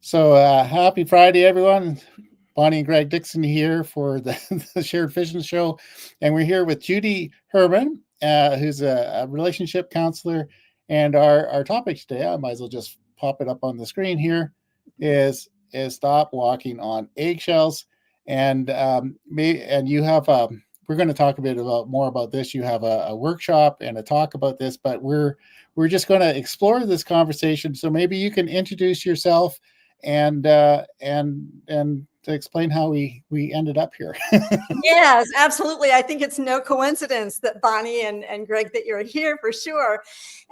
So happy Friday, everyone. Bonnie and Greg Dixon here for the Shared Vision Show. And we're here with Judy Herman, who's a relationship counselor. And our topic today, I might as well just pop it up on the screen here, is stop walking on eggshells. And and you have we're going to talk a bit about more about this. You have a workshop and a talk about this, but we're just going to explore this conversation. So maybe you can introduce yourself and to explain how we ended up here. Yes, absolutely. I think it's no coincidence that Bonnie and Greg, that you're here for sure.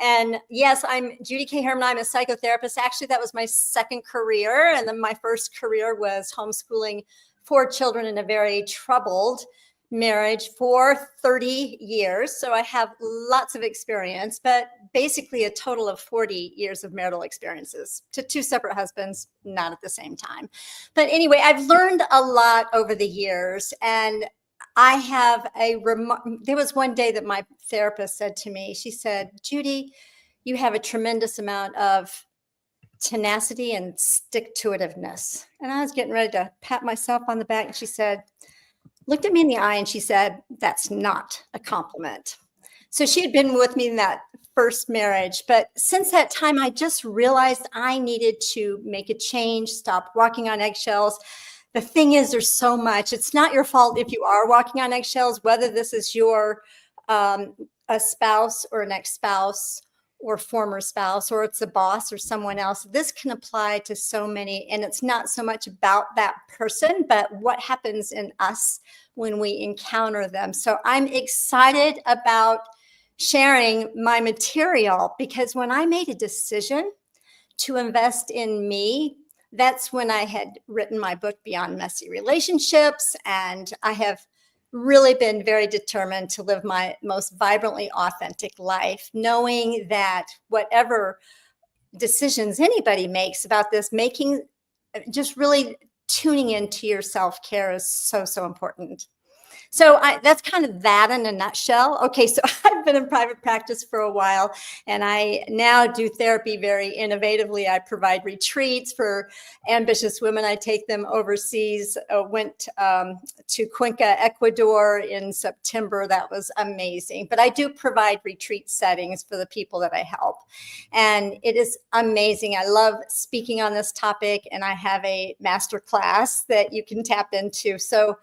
And yes, I'm Judy K. Herman. I'm a psychotherapist. Actually, that was my second career. And then my first career was homeschooling 4 children in a very troubled marriage for 30 years. So I have lots of experience, but basically a total of 40 years of marital experiences to 2 separate husbands, not at the same time. But anyway, I've learned a lot over the years. And I have there was one day that my therapist said to me, she said, Judy, you have a tremendous amount of tenacity and stick-to-itiveness. And I was getting ready to pat myself on the back. And she looked at me in the eye and she said, that's not a compliment. So she had been with me in that first marriage. But since that time, I just realized I needed to make a change, stop walking on eggshells. The thing is, there's so much. It's not your fault if you are walking on eggshells, whether this is your a spouse or an ex-spouse or former spouse, or it's a boss or someone else. This can apply to so many, and it's not so much about that person, but what happens in us when we encounter them. So I'm excited about sharing my material, because when I made a decision to invest in me, that's when I had written my book, Beyond Messy Relationships, and I have really been very determined to live my most vibrantly authentic life, knowing that whatever decisions anybody makes about this, just really tuning into your self-care is so, so important. So that's kind of that in a nutshell. Okay, so I've been in private practice for a while, and I now do therapy very innovatively. I provide retreats for ambitious women. I take them overseas. Went to Cuenca, Ecuador in September. That was amazing. But I do provide retreat settings for the people that I help. And it is amazing. I love speaking on this topic, and I have a master class that you can tap into. So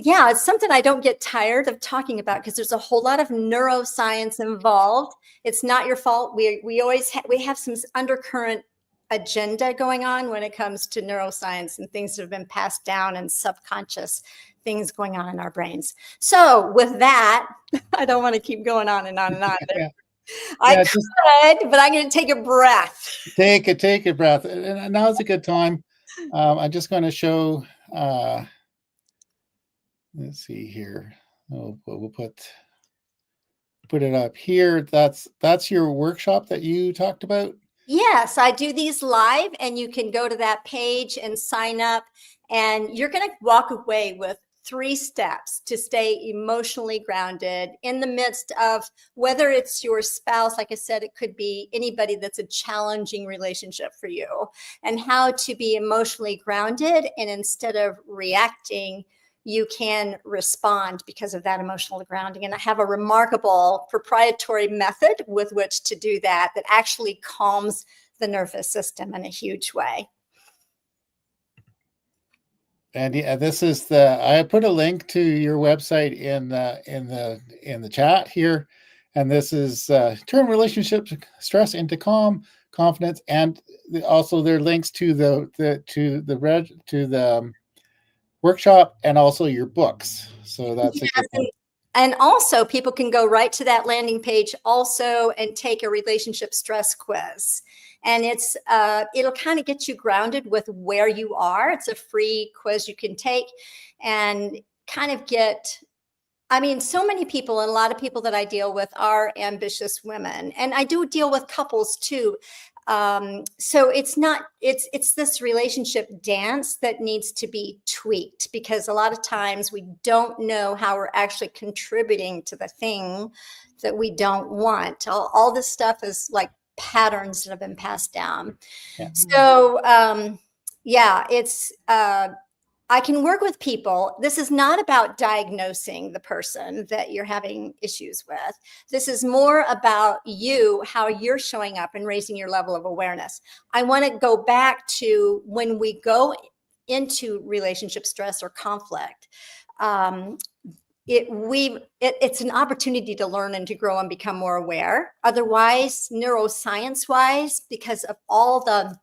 yeah, it's something I don't get tired of talking about, because there's a whole lot of neuroscience involved. It's not your fault. We always we have some undercurrent agenda going on when it comes to neuroscience and things that have been passed down, and subconscious things going on in our brains. So with that, I don't want to keep going on and on and on. Yeah. I could, but I'm going to take a breath. Take a breath. And now's a good time. I'm just going to show. Let's see here. We'll put it up here. That's your workshop that you talked about? Yes, I do these live, and you can go to that page and sign up, and you're going to walk away with 3 steps to stay emotionally grounded in the midst of, whether it's your spouse, like I said, it could be anybody that's a challenging relationship for you, and how to be emotionally grounded. And instead of reacting, you can respond because of that emotional grounding. And I have a remarkable proprietary method with which to do that actually calms the nervous system in a huge way. And yeah, this is I put a link to your website in the chat here. And this is turn relationship stress into calm, confidence, and also there are links to the workshop and also your books. So that's a good one. And also people can go right to that landing page also and take a relationship stress quiz. And it'll kind of get you grounded with where you are. It's a free quiz you can take and kind of so many people, and a lot of people that I deal with are ambitious women, and I do deal with couples too. So it's this relationship dance that needs to be tweaked, because a lot of times we don't know how we're actually contributing to the thing that we don't want. All this stuff is like patterns that have been passed down. Yeah. So Yeah, it's I can work with people. This is not about diagnosing the person that you're having issues with. This is more about you, how you're showing up and raising your level of awareness. I want to go back to when we go into relationship stress or conflict. It's an opportunity to learn and to grow and become more aware. Otherwise, neuroscience wise, because of all the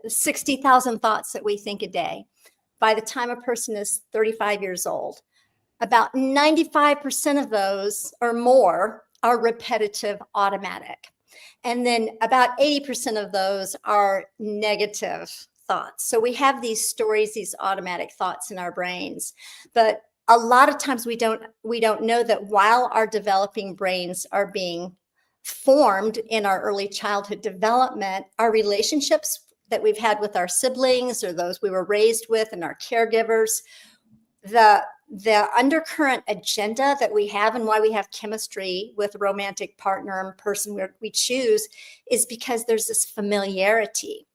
60,000 thoughts that we think a day, by the time a person is 35 years old, about 95% of those or more are repetitive, automatic. And then about 80% of those are negative thoughts. So we have these stories, these automatic thoughts in our brains. But a lot of times we don't know that while our developing brains are being formed in our early childhood development, our relationships that we've had with our siblings or those we were raised with and our caregivers, the undercurrent agenda that we have and why we have chemistry with a romantic partner and person we choose is because there's this familiarity.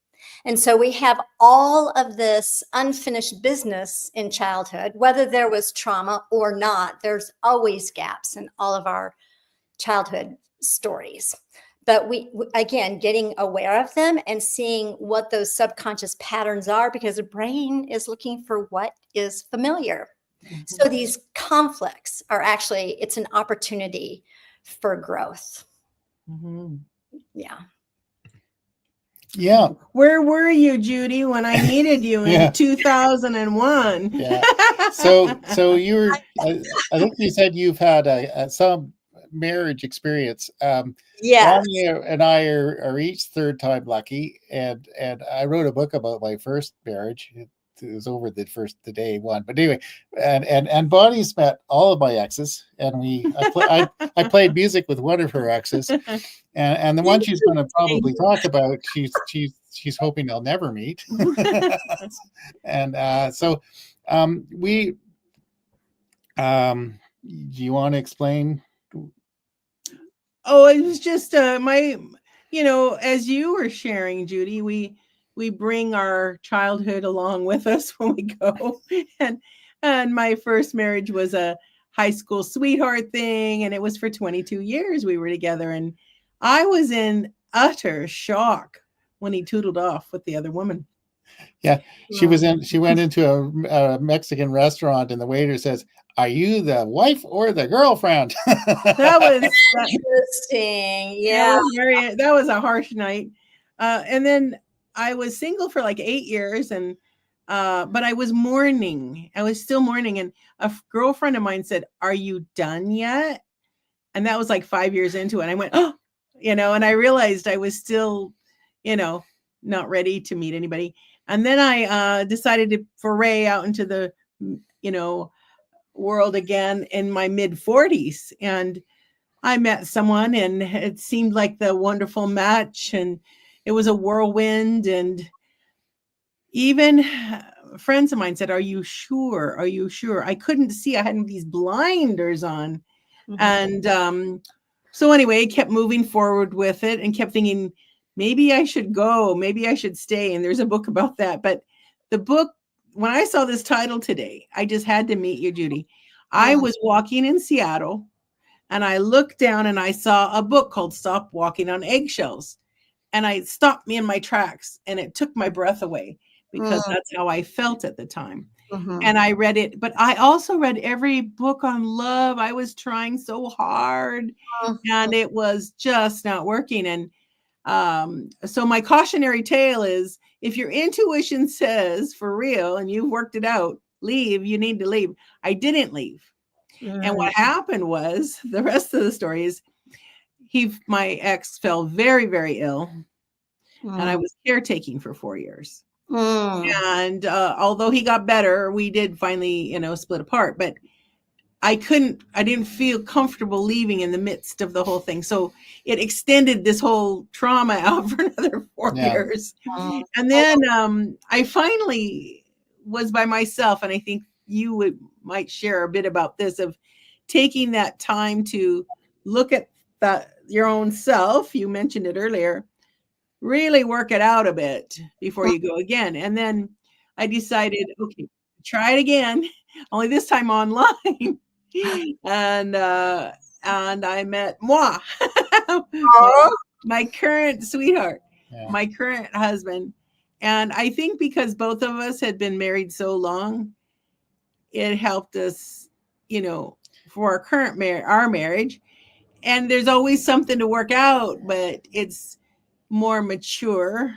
And so we have all of this unfinished business in childhood, whether there was trauma or not. There's always gaps in all of our childhood stories. But again, getting aware of them and seeing what those subconscious patterns are, because the brain is looking for what is familiar. Mm-hmm. So these conflicts are actually, it's an opportunity for growth. Mm-hmm. Yeah. Yeah. Where were you, Judy, when I needed you in 2001? Yeah. So you were, I think you said you've had some marriage experience. Yeah. Bonnie and I are each third time lucky, and I wrote a book about my first marriage. It was over the day one, but anyway, and Bonnie's met all of my exes, and I played music with one of her exes, and the one she's going to probably talk about, she's hoping they'll never meet, and so we do you want to explain? Oh, it was just as you were sharing, Judy, we bring our childhood along with us when we go. And my first marriage was a high school sweetheart thing, and it was for 22 years we were together. And I was in utter shock when he tootled off with the other woman. Yeah, she went into a Mexican restaurant, and the waiter says, "Are you the wife or the girlfriend?" That was interesting. Yeah, that was a harsh night. And then I was single for like 8 years, and but I was mourning. I was still mourning, and a girlfriend of mine said, "Are you done yet?" And that was like 5 years into it. And I went, "Oh," and I realized I was still, not ready to meet anybody. And then I decided to foray out into the, world again in my mid 40s. And I met someone, and it seemed like the wonderful match, and it was a whirlwind. And even friends of mine said, "Are you sure? Are you sure?" I couldn't see. I had these blinders on. Mm-hmm. And so anyway, I kept moving forward with it and kept thinking, maybe I should go, maybe I should stay. And there's a book about that. But the book, when I saw this title today, I just had to meet you, Judy. I was walking in Seattle, and I looked down and I saw a book called Stop Walking on Eggshells. And I stopped me in my tracks, and it took my breath away, because that's how I felt at the time. Mm-hmm. And I read it, but I also read every book on love. I was trying so hard, and it was just not working. And so my cautionary tale is, if your intuition says for real and you've worked it out, leave, you need to leave. I didn't leave. And what happened was, the rest of the story is, my ex fell very, very ill, and I was caretaking for 4 years. And although he got better, we did finally, split apart. But I didn't feel comfortable leaving in the midst of the whole thing. So it extended this whole trauma out for another 4 years. And then I finally was by myself. And I think you might share a bit about this, of taking that time to look at your own self. You mentioned it earlier. really work it out a bit before you go again. And then I decided, okay, try it again, only this time online. and I met moi, Oh, my current sweetheart, Yeah. my current husband. And I think because both of us had been married so long, it helped us, you know, for our marriage. And there's always something to work out, but it's more mature.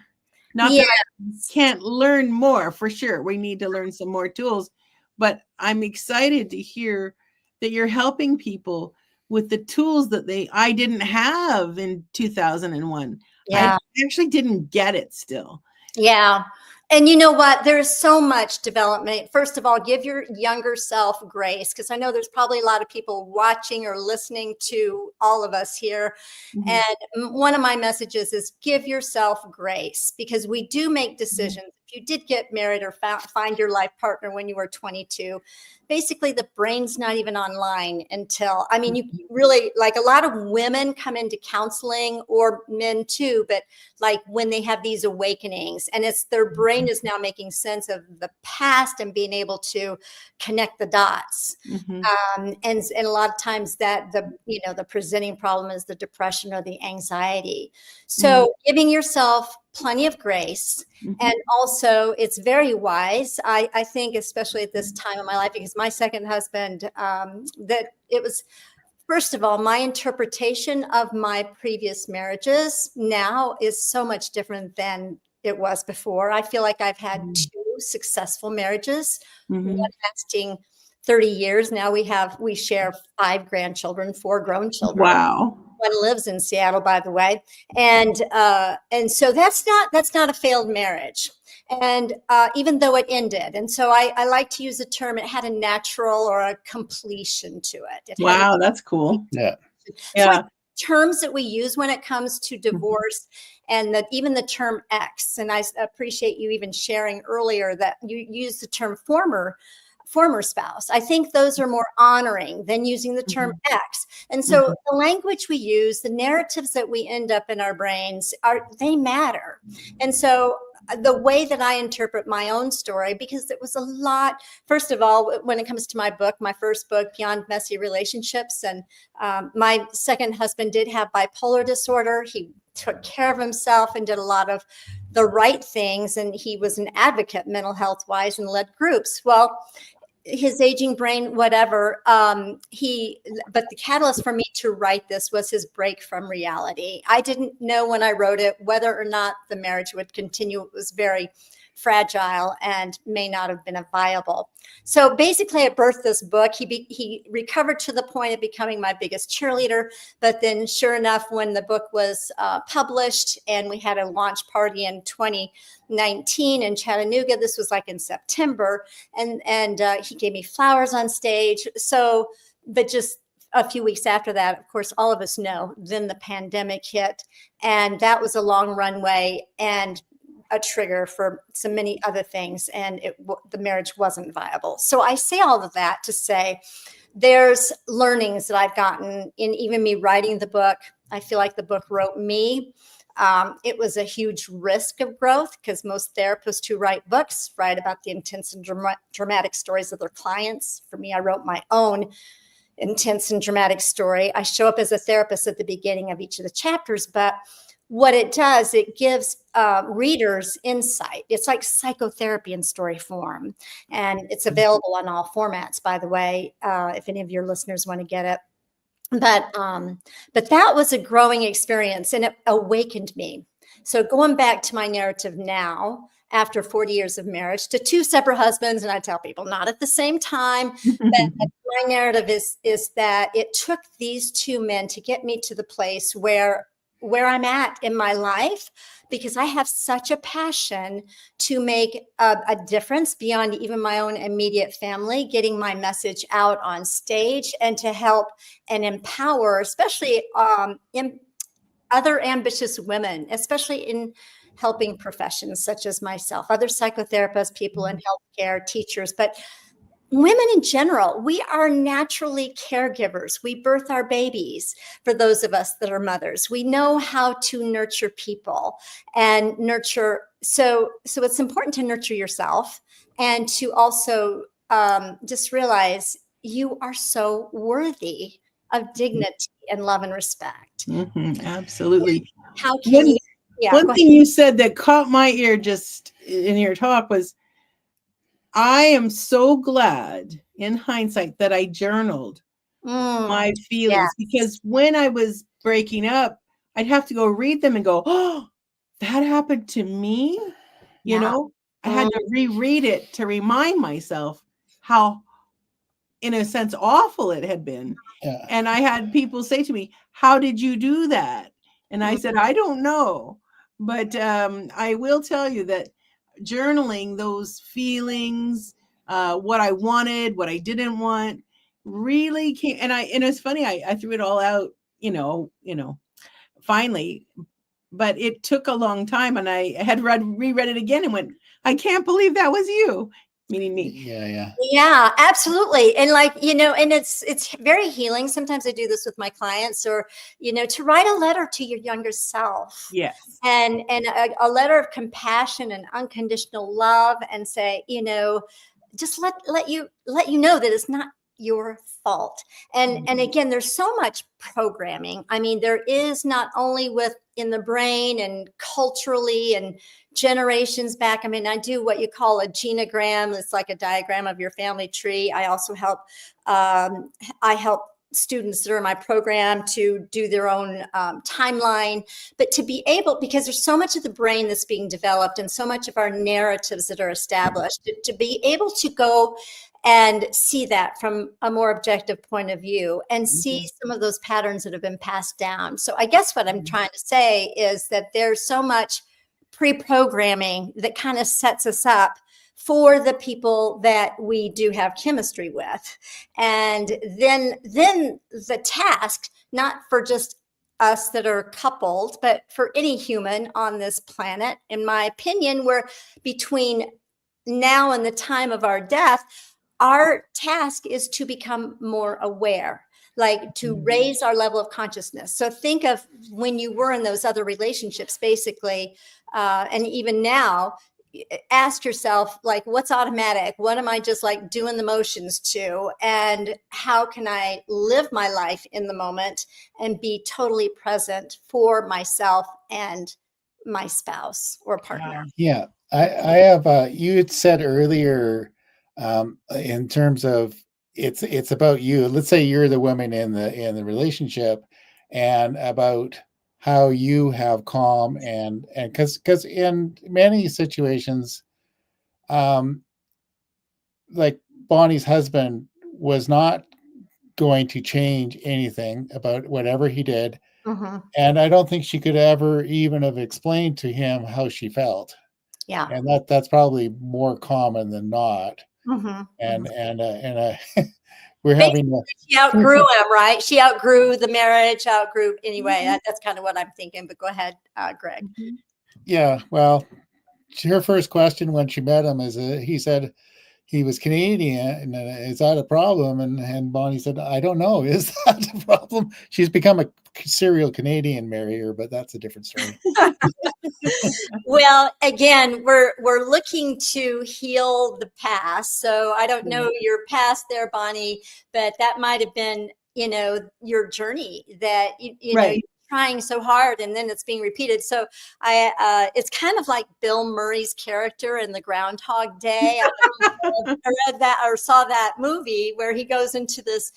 Not that I can't learn more, for sure. We need to learn some more tools, but I'm excited to hear that you're helping people with the tools that I didn't have in 2001. yeah. I actually didn't get it still. Yeah. And you know what? There's so much development. First of all, give your younger self grace, because I know there's probably a lot of people watching or listening to all of us here. Mhm. And one of my messages is give yourself grace, because we do make decisions. If you did get married or find your life partner when you were 22, basically the brain's not even online until, I mean, you really, like, a lot of women come into counseling, or men too, but like when they have these awakenings, and it's their brain is now making sense of the past and being able to connect the dots. Mhm. And a lot of times that the presenting problem is the depression or the anxiety. So giving yourself plenty of grace. Mhm. And also it's very wise, I think, especially at this time of my life, because my second husband, that it was, first of all, my interpretation of my previous marriages now is so much different than it was before. I feel like I've had two successful marriages, Mhm. one lasting 30 years. Now we share 5 grandchildren, 4 grown children. Wow. One lives in Seattle, by the way. And so that's not a failed marriage. And even though it ended. And so I like to use the term, it had a natural or a completion to it. Wow, that's cool. Yeah. Yeah. So terms that we use when it comes to divorce, and that even the term ex, and I appreciate you even sharing earlier that you use the term former spouse. I think those are more honoring than using the term ex. And so the language we use, the narratives that we end up in our brains, they matter. And so the way that I interpret my own story, because it was a lot, first of all, when it comes to my book, my first book, Beyond Messy Relationships, and my second husband did have bipolar disorder. He took care of himself and did a lot of the right things. And he was an advocate mental health wise and led groups. Well, his aging brain, whatever. But the catalyst for me to write this was his break from reality. I didn't know when I wrote it whether or not the marriage would continue. It was very fragile and may not have been viable. So basically, I birthed this book. He recovered to the point of becoming my biggest cheerleader. But then, sure enough, when the book was published and we had a launch party in 2019 in Chattanooga, this was like in September, and he gave me flowers on stage. So, but just a few weeks after that, of course, all of us know, then the pandemic hit, and that was a long runway and a trigger for so many other things, and the marriage wasn't viable. So I say all of that to say there's learnings that I've gotten in even me writing the book. I feel like the book wrote me. It was a huge risk of growth, because most therapists who write books write about the intense and dramatic stories of their clients. For me, I wrote my own intense and dramatic story. I show up as a therapist at the beginning of each of the chapters, but what it does, it gives readers insight. It's like psychotherapy in story form, and it's available on all formats, by the way, if any of your listeners want to get it. But that was a growing experience, and it awakened me. So going back to my narrative now, after 40 years of marriage to 2 separate husbands, and I tell people not at the same time, but my narrative is that it took these 2 men to get me to the place where I'm at in my life, because I have such a passion to make a difference beyond even my own immediate family, getting my message out on stage and to help and empower, especially in other ambitious women, especially in helping professions such as myself, other psychotherapists, people in healthcare, teachers. But women in general, we are naturally caregivers. We birth our babies. For those of us that are mothers, we know how to nurture people and nurture. So it's important to nurture yourself and to also just realize you are so worthy of dignity and love and respect. Absolutely. How can you? Yeah. One thing you said that caught my ear just in your talk was, I am so glad in hindsight that I journaled my feelings, because when I was breaking up, I'd have to go read them and go, oh, that happened to me. You know, I had to reread it to remind myself how, in a sense, awful it had been. Yeah. And I had people say to me, how did you do that? And I said, I don't know. But I will tell you that journaling those feelings, what I wanted, what I didn't want, really came. And it's funny, I threw it all out, finally. But it took a long time, and I had reread it again and went, I can't believe that was you, meaning me. Yeah, absolutely. And and it's very healing. Sometimes I do this with my clients, or, to write a letter to your younger self. Yes. And a letter of compassion and unconditional love, and say, just let you know that it's not your fault. And again, there's so much programming. I mean, there is, not only in the brain and culturally and generations back. I mean, I do what you call a genogram. It's like a diagram of your family tree. I also help students that are in my program to do their own timeline. But to be able, because there's so much of the brain that's being developed and so much of our narratives that are established, to be able to go and see that from a more objective point of view, and see some of those patterns that have been passed down. So I guess what I'm trying to say is that there's so much pre-programming that kind of sets us up for the people that we do have chemistry with. And then the task, not for just us that are coupled, but for any human on this planet, in my opinion, we're between now and the time of our death, our task is to become more aware, like to raise our level of consciousness. So think of when you were in those other relationships, basically, and even now, ask yourself, like, what's automatic? What am I just like doing the motions to? And how can I live my life in the moment and be totally present for myself and my spouse or partner? Yeah. I have, you had said earlier, in terms of it's about you. Let's say you're the woman in the relationship, and about how you have calm and because in many situations, like Bonnie's husband was not going to change anything about whatever he did. And I don't think she could ever even have explained to him how she felt. Yeah. And that's probably more common than not. And we're having she outgrew him, right? She outgrew the marriage, anyway. That's kind of what I'm thinking. But go ahead, Greg. Yeah, well, her first question when she met him is, he said he was Canadian, and is that a problem? And Bonnie said, I don't know, is that a problem? She's become a serial Canadian marrier, but that's a different story. Well, again, we're looking to heal the past. So I don't know your past there, Bonnie, but that might have been, your journey that you know, you're trying so hard, and then it's being repeated. So it's kind of like Bill Murray's character in the Groundhog Day. I read that or saw that movie where he goes into this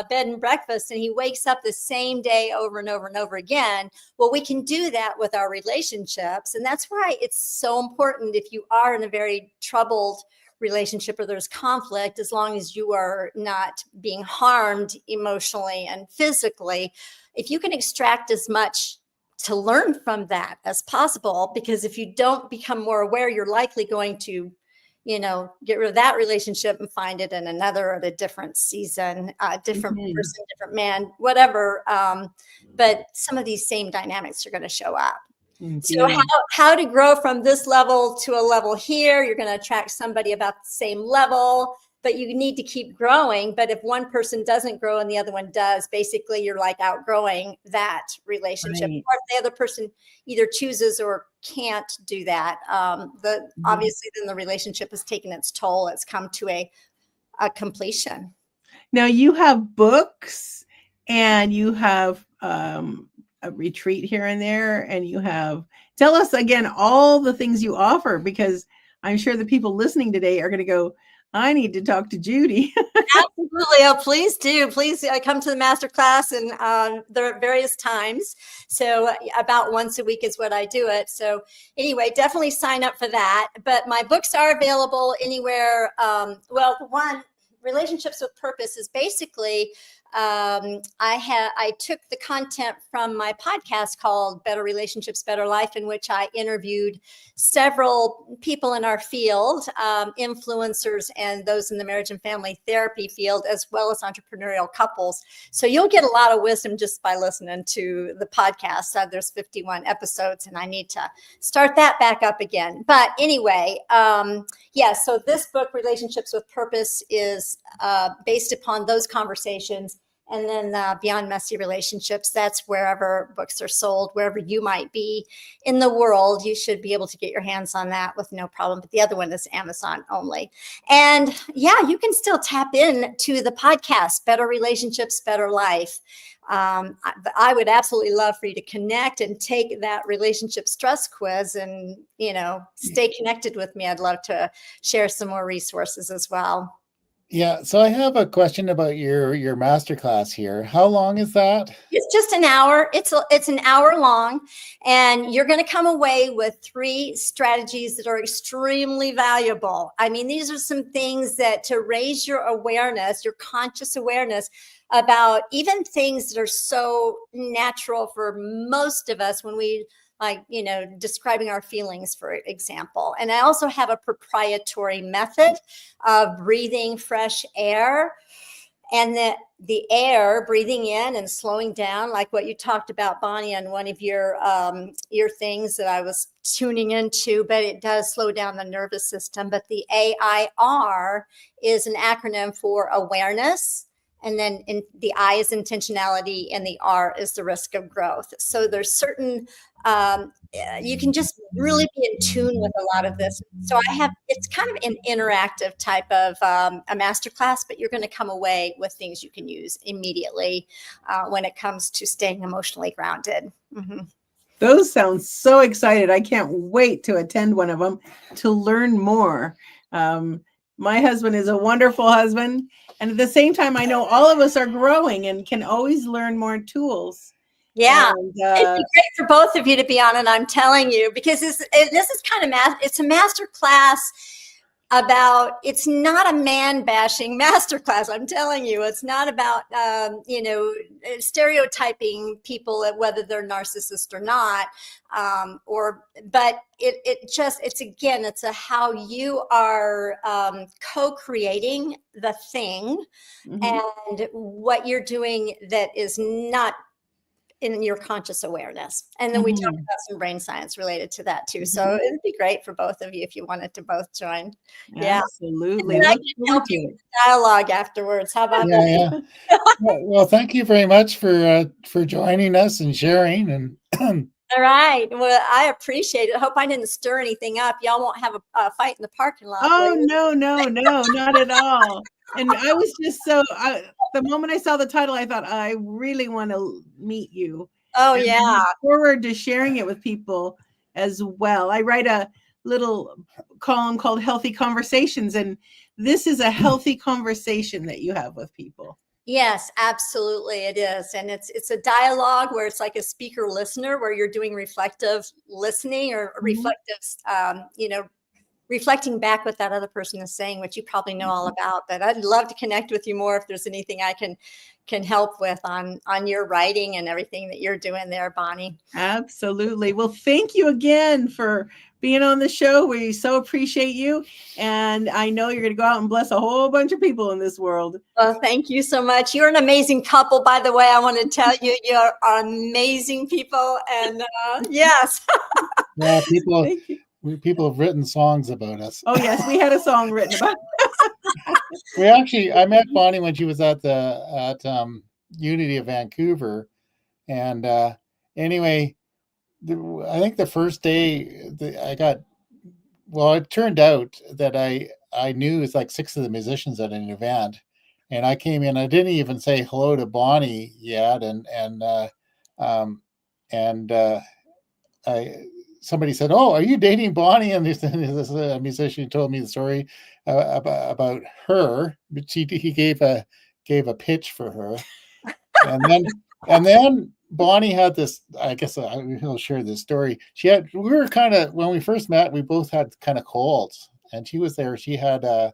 bed and breakfast, and he wakes up the same day over and over and over again. Well, we can do that with our relationships. And that's why it's so important, if you are in a very troubled relationship or there's conflict, as long as you are not being harmed emotionally and physically, if you can extract as much to learn from that as possible, because if you don't become more aware, you're likely going to get rid of that relationship and find it in another at a different season, different person, different man, whatever. But some of these same dynamics are going to show up. So how to grow from this level to a level here? You're going to attract somebody about the same level. but you need to keep growing. But if one person doesn't grow and the other one does, basically you're like outgrowing that relationship. Right. Or if the other person either chooses or can't do that, obviously then the relationship has taken its toll. It's come to a completion. Now you have books and you have a retreat here and there, and you have, tell us again all the things you offer, because I'm sure the people listening today are going to go, I need to talk to Judy. Absolutely. Oh, please do. Please come to the masterclass, and there are various times. So about once a week is what I do it. So anyway, definitely sign up for that. But my books are available anywhere. Well, one, Relationships with Purpose is basically, I took the content from my podcast called Better Relationships, Better Life, in which I interviewed several people in our field, influencers and those in the marriage and family therapy field, as well as entrepreneurial couples. So you'll get a lot of wisdom just by listening to the podcast. There's 51 episodes, and I need to start that back up again. But anyway, so this book, Relationships with Purpose, is based upon those conversations. And then Beyond Messy Relationships, that's wherever books are sold, wherever you might be in the world, you should be able to get your hands on that with no problem. But the other one is Amazon only. And yeah, you can still tap in to the podcast, Better Relationships, Better Life. I would absolutely love for you to connect and take that relationship stress quiz and, stay connected with me. I'd love to share some more resources as well. Yeah, so I have a question about your masterclass here. How long is that? It's just an hour. It's an hour long, and you're going to come away with 3 strategies that are extremely valuable. I mean, these are some things that to raise your awareness, your conscious awareness about even things that are so natural for most of us when we describing our feelings, for example. And I also have a proprietary method of breathing fresh air, and the air, breathing in and slowing down, like what you talked about, Bonnie, on one of your things that I was tuning into, but it does slow down the nervous system. But the AIR is an acronym for awareness. And then the I is intentionality, and the R is the risk of growth. So there's certain, you can just really be in tune with a lot of this. So it's kind of an interactive type of a masterclass, but you're going to come away with things you can use immediately when it comes to staying emotionally grounded. Mm-hmm. Those sound so excited. I can't wait to attend one of them to learn more. My husband is a wonderful husband. And at the same time, I know all of us are growing and can always learn more tools. Yeah, and, it'd be great for both of you to be on it, I'm telling you, because this is kind of it's a master class about, it's not a man bashing masterclass. I'm telling you, it's not about, stereotyping people, whether they're narcissists or not. But it's a how you are co-creating the thing, and what you're doing that is not in your conscious awareness. And then we talk about some brain science related to that too. So it'd be great for both of you if you wanted to both join. Absolutely. And I can help you with dialogue afterwards. How about that? Yeah. Well, thank you very much for joining us and sharing. And all right. Well, I appreciate it. I hope I didn't stir anything up. Y'all won't have a fight in the parking lot. Oh, no, not at all. And I was just the moment I saw the title, I thought, I really want to meet you. Oh, and yeah. I look forward to sharing it with people as well. I write a little column called Healthy Conversations, and this is a healthy conversation that you have with people. Yes, absolutely. It is. And it's a dialogue where it's like a speaker listener, where you're doing reflective listening or reflective, reflecting back what that other person is saying, which you probably know all about. But I'd love to connect with you more if there's anything I can help with on your writing and everything that you're doing there, Bonnie. Absolutely. Well, thank you again for being on the show. We so appreciate you. And I know you're going to go out and bless a whole bunch of people in this world. Well, thank you so much. You're an amazing couple, by the way. I want to tell you, you're amazing people. And yes. Yeah, people have written songs about us. Oh, yes. We had a song written about I met Bonnie when she was at Unity of Vancouver, and anyway, I think the first day I got, well, it turned out that I knew it was like 6 of the musicians at an event, and I came in. I didn't even say hello to Bonnie yet, um, and I somebody said, "Oh, are you dating Bonnie?" And this musician told me the story about her, but he gave a pitch for her, and then Bonnie had this. I guess he'll share this story. We were kind of, when we first met, we both had kind of colds, and she was there. She had a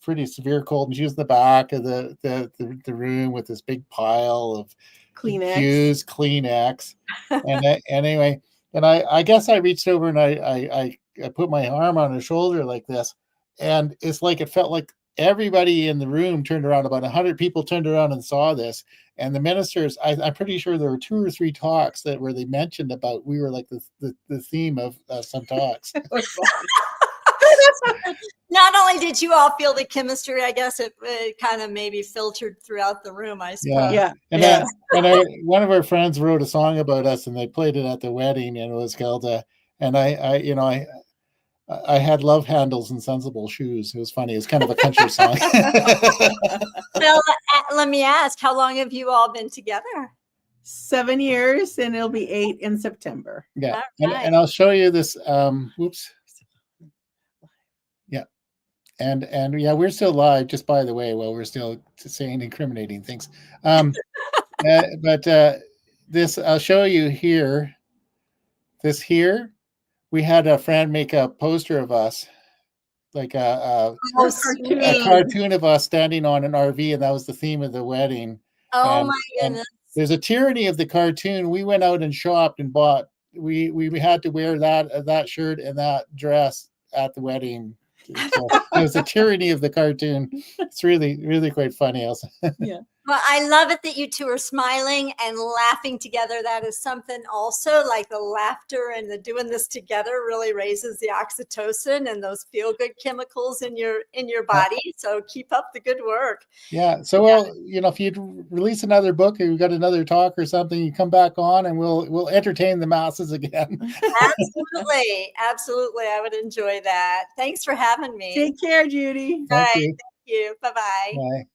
pretty severe cold, and she was in the back of the room with this big pile of Kleenex. used Kleenex, and anyway. And I guess I reached over and I put my arm on her shoulder like this. And it's like, it felt like everybody in the room turned around. About 100 people turned around and saw this. And the ministers, I'm pretty sure there were 2 or 3 talks where they mentioned about, we were like the theme of some talks. Not only did you all feel the chemistry, I guess it kind of maybe filtered throughout the room, I suppose. Yeah. And one of our friends wrote a song about us, and they played it at the wedding, and it was called and I had love handles and sensible shoes. It was funny. It's kind of a country song. Well, let me ask, how long have you all been together? 7 years, and it'll be 8 in September. Yeah. Right. And I'll show you this. Whoops. Yeah. And yeah, we're still live, just by the way, while we're still saying incriminating things. But this, I'll show you here. This here, we had a friend make a poster of us, like a cartoon of us standing on an RV, and that was the theme of the wedding. Oh, my goodness. There's a tyranny of the cartoon. We went out and shopped and bought. We had to wear that shirt and that dress at the wedding. So it was a tyranny of the cartoon. It's really, really quite funny, Elsa. Yeah. Well, I love it that you two are smiling and laughing together. That is something also, like the laughter and the doing this together really raises the oxytocin and those feel-good chemicals in your body. So keep up the good work. Yeah. So, well, if you release another book or you got another talk or something, you come back on and we'll entertain the masses again. Absolutely. Absolutely. I would enjoy that. Thanks for having me. Take care, Judy. Thank you. Thank you. Bye-bye. Bye.